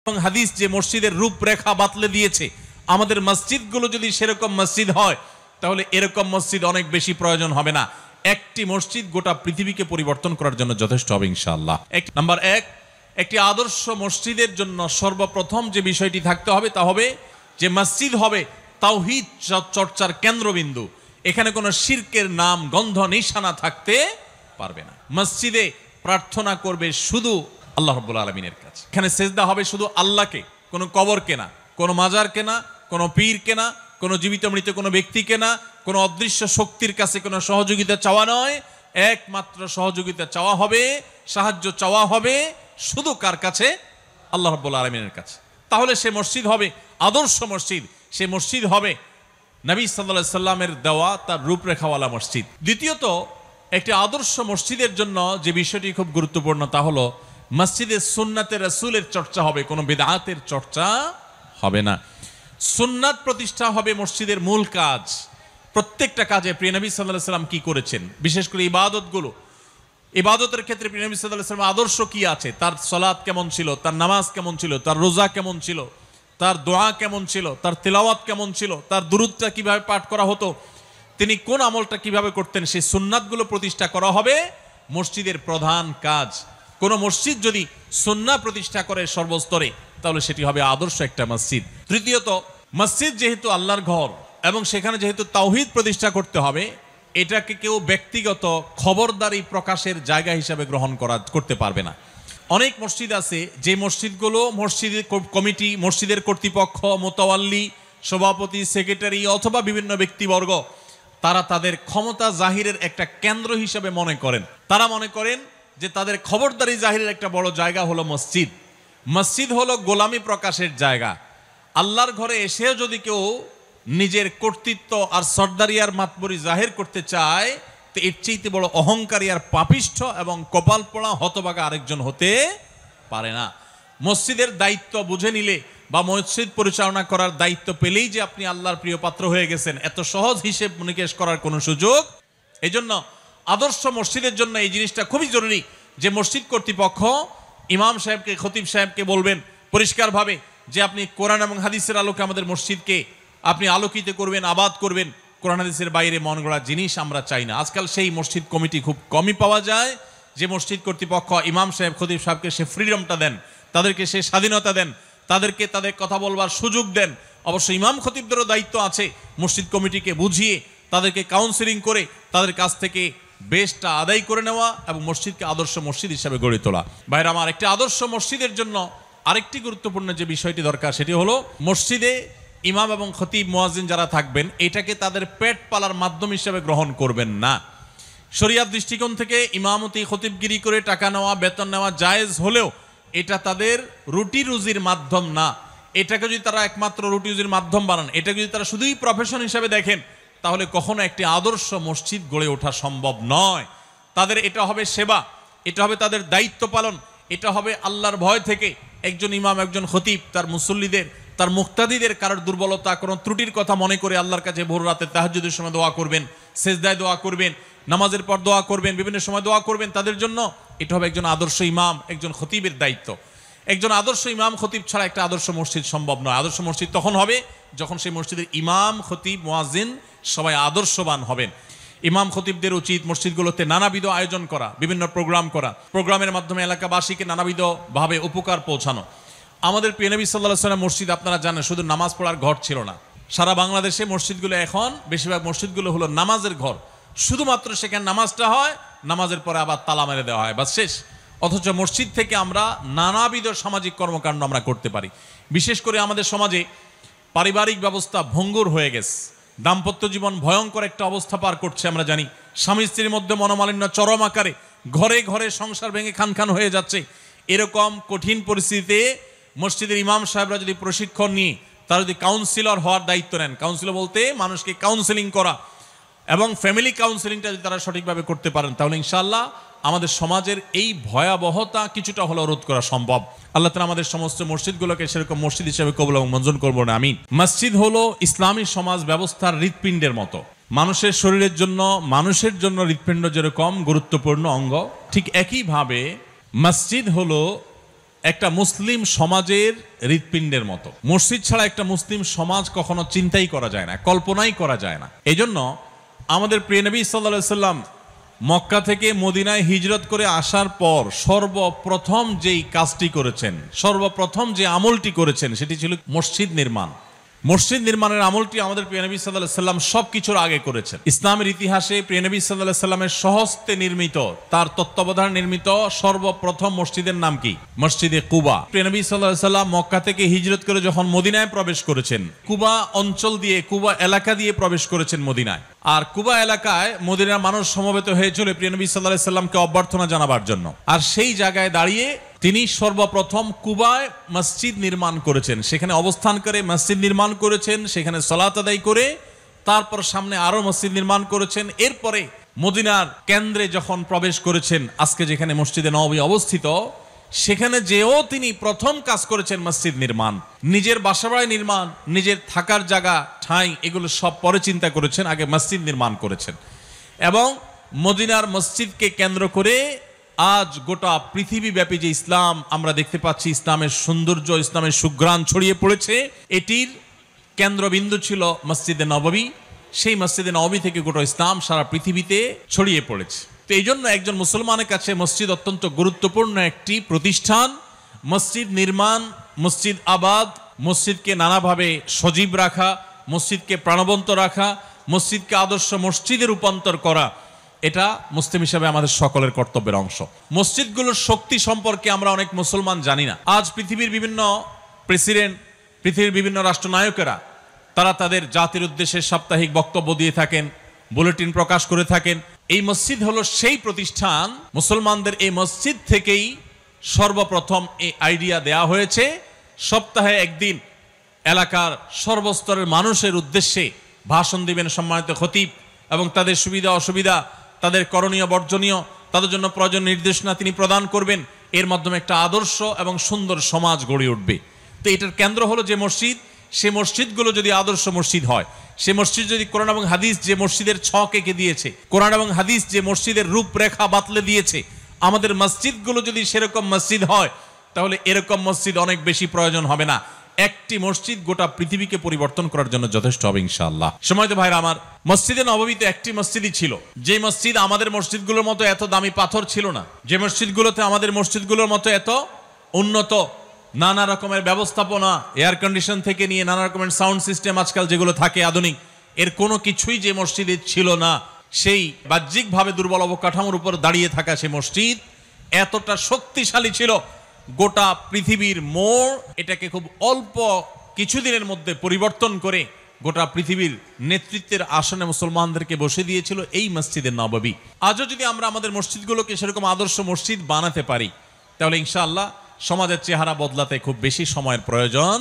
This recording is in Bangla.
এবং হাদিস যে মসজিদের রূপরেখা বাতলে দিয়েছে। আমাদের মসজিদগুলো যদি সেরকম মসজিদ হয় তাহলে এরকম মসজিদ অনেক বেশি প্রয়োজন হবে না। একটি মসজিদ গোটা পৃথিবীকে পরিবর্তন করার জন্য যথেষ্ট হবে ইনশাআল্লাহ। নাম্বার এক, একটি আদর্শ মসজিদের জন্য সর্বপ্রথম যে বিষয়টি থাকতে হবে তা হবে যে মসজিদ হবে তাওহীদ চর্চার কেন্দ্রবিন্দু। এখানে কোনো শিরকের নাম গন্ধ নিশানা থাকতে পারবে না। মসজিদে প্রার্থনা করবে শুধু আল্লাহ রাব্বুল আলামিনের কাছে। এখানে সেজদা হবে শুধু আল্লাহকে, কোনো কবরকে না, কোনো মাজারকে না, কোনো পীরকে না, কোনো জীবিত মৃত কোনো ব্যক্তিকে না, কোনো অদৃশ্য শক্তির কাছে কোনো সহযোগিতা চাওয়া নয়। একমাত্র সহযোগিতা চাওয়া হবে, সাহায্য চাওয়া হবে শুধু কার কাছে? আল্লাহ রাব্বুল আলামিনের কাছে। তাহলে সে মসজিদ হবে আদর্শ মসজিদ, সে মসজিদ হবে নবী সাল্লাল্লাহু আলাইহি সাল্লামের দেওয়া তার রূপরেখাওয়ালা মসজিদ। দ্বিতীয়ত, একটি আদর্শ মসজিদের জন্য যে বিষয়টি খুব গুরুত্বপূর্ণ তা হলো মসজিদে সুন্নাতে রাসূলের চর্চা হবে, কোনো বিদআতের চর্চা হবে না। সুন্নাত প্রতিষ্ঠা হবে মসজিদের মূল কাজ। প্রত্যেকটা কাজে প্রিয় নবী সাল্লাল্লাহু আলাইহি সাল্লাম কি করেছেন, বিশেষ করে ইবাদতগুলো, ইবাদতের ক্ষেত্রে প্রিয় নবী সাল্লাল্লাহু আলাইহি সাল্লাম আদর্শ কি আছে, তার সালাত কেমন ছিল, তার নামাজ কেমন ছিল, তার রোজা কেমন ছিল, তার দোয়া কেমন ছিল, তার তিলাওয়াত কেমন ছিল, তার দুরূদটা কিভাবে পাঠ করা হতো, তিনি কোন আমলটা কিভাবে করতেন, সেই সুন্নাতগুলো প্রতিষ্ঠা করা হবে মসজিদের প্রধান কাজ। কোন মসজিদ যদি সুন্নাহ প্রতিষ্ঠা করে সর্বস্তরে তাহলে সেটি হবে আদর্শ একটা মসজিদ। তৃতীয়ত, মসজিদ যেহেতু আল্লাহর ঘর এবং সেখানে যেহেতু তাওহীদ প্রতিষ্ঠা করতে হবে, এটাকে কেউ ব্যক্তিগত খবরদারি প্রকাশের জায়গা হিসাবে গ্রহণ করতে পারবে না। অনেক মসজিদ আছে যে মসজিদগুলো মসজিদের কমিটি, মসজিদের কর্তৃপক্ষ, মোতাওয়াল্লি, সভাপতি, সেক্রেটারি অথবা বিভিন্ন ব্যক্তিবর্গ তারা তাদের ক্ষমতা জাহিরের একটা কেন্দ্র হিসাবে মনে করেন। তারা মনে করেন যে তাদের খবরদারি জাহিরের একটা বড় জায়গা হলো মসজিদ। মসজিদ হলো গোলামি প্রকাশের জায়গা। আল্লাহর ঘরে এসেও যদি কেউ নিজের কর্তৃত্ব আর সর্দারি আর মাতবরি জাহির করতে চায় তো এর চাইতে বড় অহংকারী আর পাপিষ্ঠ এবং কপাল পোড়া হতভাগা আরেকজন হতে পারে না। মসজিদের দায়িত্ব বুঝে নিলে বা মসজিদ পরিচালনা করার দায়িত্ব পেলেই যে আপনি আল্লাহর প্রিয় পাত্র হয়ে গেছেন এত সহজ হিসেব নিকেশ করার কোনো সুযোগ। এই জন্য আদর্শ মসজিদের জন্য এই জিনিসটা খুবই জরুরি যে মসজিদ কর্তৃপক্ষ ইমাম সাহেবকে, খতিব সাহেবকে বলবেন পরিষ্কারভাবে যে আপনি কোরআন এবং হাদিসের আলোকে আমাদের মসজিদকে আপনি আলোকিত করবেন, আবাদ করবেন। কোরআন হাদিসের বাইরে মন গড়া জিনিস আমরা চাই না। আজকাল সেই মসজিদ কমিটি খুব কমই পাওয়া যায় যে মসজিদ কর্তৃপক্ষ ইমাম সাহেব, খতিব সাহেবকে সে ফ্রিডমটা দেন, তাদেরকে সে স্বাধীনতা দেন, তাদেরকে তাদের কথা বলবার সুযোগ দেন। অবশ্য ইমাম খতিবদেরও দায়িত্ব আছে মসজিদ কমিটিকে বুঝিয়ে তাদেরকে কাউন্সিলিং করে তাদের কাছ থেকে বেশটা আদায় করে নেওয়া এবং মসজিদকে আদর্শ মসজিদ হিসাবে গড়ে তোলা। ভাইরা আমার, একটি আদর্শ মসজিদের জন্য আরেকটি গুরুত্বপূর্ণ যে বিষয়টি দরকার সেটি হলো মসজিদে ইমাম এবং খতিব মুয়াজ্জিন যারা থাকবেন এটাকে তাদের পেট পালার মাধ্যম হিসেবে গ্রহণ করবেন না। শরিয়াত দৃষ্টিকোণ থেকে ইমামতি, খতিবগিরি করে টাকা নেওয়া, বেতন নেওয়া জায়েজ হলেও এটা তাদের রুটি রুজির মাধ্যম না। এটাকে যদি তারা একমাত্র রুটি রুজির মাধ্যম বানান, এটাকে যদি তারা শুধুই প্রফেশন হিসেবে দেখেন তাহলে কখনো একটি আদর্শ মসজিদ গড়ে ওঠা সম্ভব নয়। তাদের এটা হবে সেবা, এটা হবে তাদের দায়িত্ব পালন, এটা হবে আল্লাহর ভয় থেকে একজন ইমাম, একজন খতিব তার মুসল্লিদের, তার মুক্তাদিদের কারোর দুর্বলতা, কোনো ত্রুটির কথা মনে করে আল্লাহর কাছে ভোর রাতে তাহাজ্জুদের সময় দোয়া করবেন, সেজদায় দোয়া করবেন, নামাজের পর দোয়া করবেন, বিভিন্ন সময় দোয়া করবেন তাদের জন্য। এটা হবে একজন আদর্শ ইমাম, একজন খতিবের দায়িত্ব। একজন আদর্শ ইমাম খতিব ছাড়া একটা আদর্শ মসজিদ সম্ভব নয়। আদর্শ মসজিদ তখন হবে যখন সেই মসজিদের ইমাম, খতিব, মুয়াজ্জিন সবাই আদর্শবান হবেন। ইমাম খতিবদের উচিত মসজিদগুলোতে নানাবিধ আয়োজন করা, বিভিন্ন প্রোগ্রাম করা, প্রোগ্রামের মাধ্যমে এলাকাবাসীকে নানাবিধভাবে উপকার পৌঁছানো। আমাদের প্রিয় নবী সাল্লাল্লাহু আলাইহি ওয়াসাল্লাম মসজিদ আপনারা জানেন শুধু নামাজ পড়ার ঘর ছিল না। সারা বাংলাদেশে মসজিদগুলো এখন বেশিরভাগ মসজিদগুলো হলো নামাজের ঘর। শুধুমাত্র সেখানে নামাজটা হয়, নামাজের পরে আবার তালা মেরে দেওয়া হয়, বাস শেষ। অথচ মসজিদ থেকে আমরা নানাবিধ সামাজিক কর্মকাণ্ড আমরা করতে পারি। বিশেষ করে আমাদের সমাজে পারিবারিক ব্যবস্থা ভঙ্গুর হয়ে গেছে, দাম্পত্য জীবন ভয়ঙ্কর একটা অবস্থা পার করছে। আমরা জানি স্বামী স্ত্রীর মধ্যে মনোমালিন্য চরম আকারে, ঘরে ঘরে সংসার ভেঙে খান খান হয়ে যাচ্ছে। এরকম কঠিন পরিস্থিতিতে মসজিদের ইমাম সাহেবরা যদি প্রশিক্ষণ নিয়ে তারা যদি কাউন্সিলর হওয়ার দায়িত্ব নেন, কাউন্সিলর বলতে মানুষকে কাউন্সিলিং করা এবং ফ্যামিলি কাউন্সিলিংটা যদি তারা সঠিকভাবে করতে পারেন তাহলে ইনশাআল্লাহ আমাদের সমাজের এই ভয়াবহতা কিছুটা হলেও রোধ করা সম্ভব। আল্লাহ তাআলা আমাদের সমস্ত মসজিদগুলোকে সেরকম মসজিদ হিসেবে কবুল এবং মঞ্জুর করবেন, আমিন। মসজিদ হলো ইসলামী সমাজ ব্যবস্থার হৃৎপিণ্ডের মতো। মানুষের শরীরের জন্য, মানুষের জন্য হৃৎপিণ্ড যেরকম গুরুত্বপূর্ণ অঙ্গ, ঠিক একইভাবে মসজিদ হলো একটা মুসলিম সমাজের হৃৎপিণ্ডের মতো। মসজিদ ছাড়া একটা মুসলিম সমাজ কখনো চিন্তাই করা যায় না, কল্পনাই করা যায় না। এই জন্য আমাদের প্রিয় নবী সাল্লাল্লাহু আলাইহি সাল্লাম মক্কা থেকে মদিনায় হিজরত করে আসার পর সর্বপ্রথম যেই কাজটি করেছেন, সর্বপ্রথম যে আমলটি করেছেন সেটি ছিল মসজিদ নির্মাণ। মসজিদ নির্মাণের আমলটি আমাদের প্রিয় নবী সাল্লাল্লাহু আলাইহি সাল্লাম সবকিছুর আগে করেছেন। ইসলামের ইতিহাসে প্রিয় নবী সাল্লাল্লাহু আলাইহি সাল্লামের স্বহস্তে নির্মিত, তার তত্ত্বাবধানে নির্মিত সর্বপ্রথম মসজিদের নাম কি? মসজিদে কুবা। প্রিয় নবী সাল্লাল্লাহু আলাইহি সাল্লাম মক্কা থেকে হিজরত করে যখন মদিনায় প্রবেশ করেছেন, কুবা অঞ্চল দিয়ে, কুবা এলাকা দিয়ে প্রবেশ করেছেন মদিনায়। আর কুবা এলাকায় মদিনার মানুষ সমবেত হয়েছিল প্রিয় নবী সাল্লাল্লাহু আলাইহি সাল্লামকে অভ্যর্থনা জানাবার জন্য। আর সেই জায়গায় দাঁড়িয়ে তিনি সর্বপ্রথম কুবায় মসজিদ নির্মাণ করেছেন, সেখানে অবস্থান করে মসজিদ নির্মাণ করেছেন, সেখানে সালাত আদায় করে তারপর সামনে আরো মসজিদ নির্মাণ করেছেন। এরপরে মদিনার কেন্দ্রে যখন প্রবেশ করেছেন, আজকে যেখানে মসজিদে নববী অবস্থিত, সেখানে যেও তিনি প্রথম কাজ করেছেন মসজিদ নির্মাণ। নিজের বাসাবাড়ি নির্মাণ, নিজের থাকার জায়গা, ঠাঁই, এগুলো সব পরে চিন্তা করেছেন, আগে মসজিদ নির্মাণ করেছেন। এবং মদিনার মসজিদকে কেন্দ্র করে আজ গোটা পৃথিবীব্যাপী যে ইসলাম আমরা দেখতে পাচ্ছি, ইসলামের সৌন্দর্য, ইসলামের সুঘ্রাণ ছড়িয়ে পড়েছে, এটির কেন্দ্রবিন্দু ছিল মসজিদে নববী। সেই মসজিদে নববী থেকে গোটা ইসলাম সারা পৃথিবীতে ছড়িয়ে পড়েছে। তো এই জন্য একজন মুসলমানের কাছে মসজিদ অত্যন্ত গুরুত্বপূর্ণ একটি প্রতিষ্ঠান। মসজিদ নির্মাণ, মসজিদ আবাদ, মসজিদকে নানাভাবে সজীব রাখা, মসজিদকে প্রাণবন্ত রাখা, মসজিদকে আদর্শ মসজিদে রূপান্তর করা, এটা মুসলিম হিসাবে আমাদের সকলের কর্তব্যের অংশ। মসজিদগুলোর শক্তি সম্পর্কে আমরা অনেক মুসলমান জানি না। আজ পৃথিবীর বিভিন্ন প্রেসিডেন্ট, পৃথিবীর বিভিন্ন রাষ্ট্রনায়কেরা তারা তাদের জাতির উদ্দেশ্যে সাপ্তাহিক বক্তব্য দিয়ে থাকেন, বুলেটিন প্রকাশ করে থাকেন। এই মসজিদ হলো সেই প্রতিষ্ঠান, মুসলমানদের এই মসজিদ থেকেই সর্বপ্রথম এই আইডিয়া দেয়া হয়েছে। সপ্তাহে একদিন এলাকার সর্বস্তরের মানুষের উদ্দেশ্যে ভাষণ দিবেন সম্মানিত খতিব, এবং তাদের সুবিধা অসুবিধা, তাদের করণীয় বর্জনীয়, তাদের জন্য প্রয়োজন নির্দেশনা তিনি প্রদান করবেন। এর মাধ্যমে একটা আদর্শ এবং সুন্দর সমাজ গড়ে উঠবে। তো এটার কেন্দ্র হলো যে মসজিদ, সে মসজিদগুলো যদি আদর্শ মসজিদ হয়, সে মসজিদ যদি কোরআন এবং হাদিস যে মসজিদের ছক এঁকে দিয়েছে, কোরআন এবং হাদিস যে মসজিদের রূপরেখা বাতলে দিয়েছে, আমাদের মসজিদগুলো যদি সেরকম মসজিদ হয়, তাহলে এরকম মসজিদ অনেক বেশি প্রয়োজন হবে না। একটি মসজিদ গোটা পৃথিবীকে পরিবর্তন করার জন্য যথেষ্ট হবে ইনশাআল্লাহ। সময় তো ভাইরা আমার, মসজিদে নববীতে একটি মসজিদই ছিল, যে মসজিদ আমাদের মসজিদগুলোর মতো এত দামি পাথর ছিল না, যে মসজিদগুলোতে আমাদের মসজিদগুলোর মতো এত উন্নত নানা রকমের ব্যবস্থাপনা, এয়ার কন্ডিশন থেকে নিয়ে নানা রকমের সাউন্ড সিস্টেম আজকাল যেগুলো থাকে আধুনিক, এর কোনো কিছুই যে মসজিদে ছিল না। সেই বাহ্যিকভাবে দুর্বল অবকাঠামোর উপর দাঁড়িয়ে থাকা সে মসজিদ এতটা শক্তিশালী ছিল, গোটা পৃথিবীর মোড় এটাকে খুব অল্প কিছুদিনের মধ্যে পরিবর্তন করে গোটা পৃথিবীর নেতৃত্বের আসনে মুসলমানদেরকে বসে দিয়েছিল এই মসজিদে নববী। আজও যদি আমরা আমাদের মসজিদগুলোকে সেরকম আদর্শ মসজিদ বানাতে পারি, তাহলে ইনশাআল্লাহ সমাজের চেহারা বদলাতে খুব বেশি সময়ের প্রয়োজন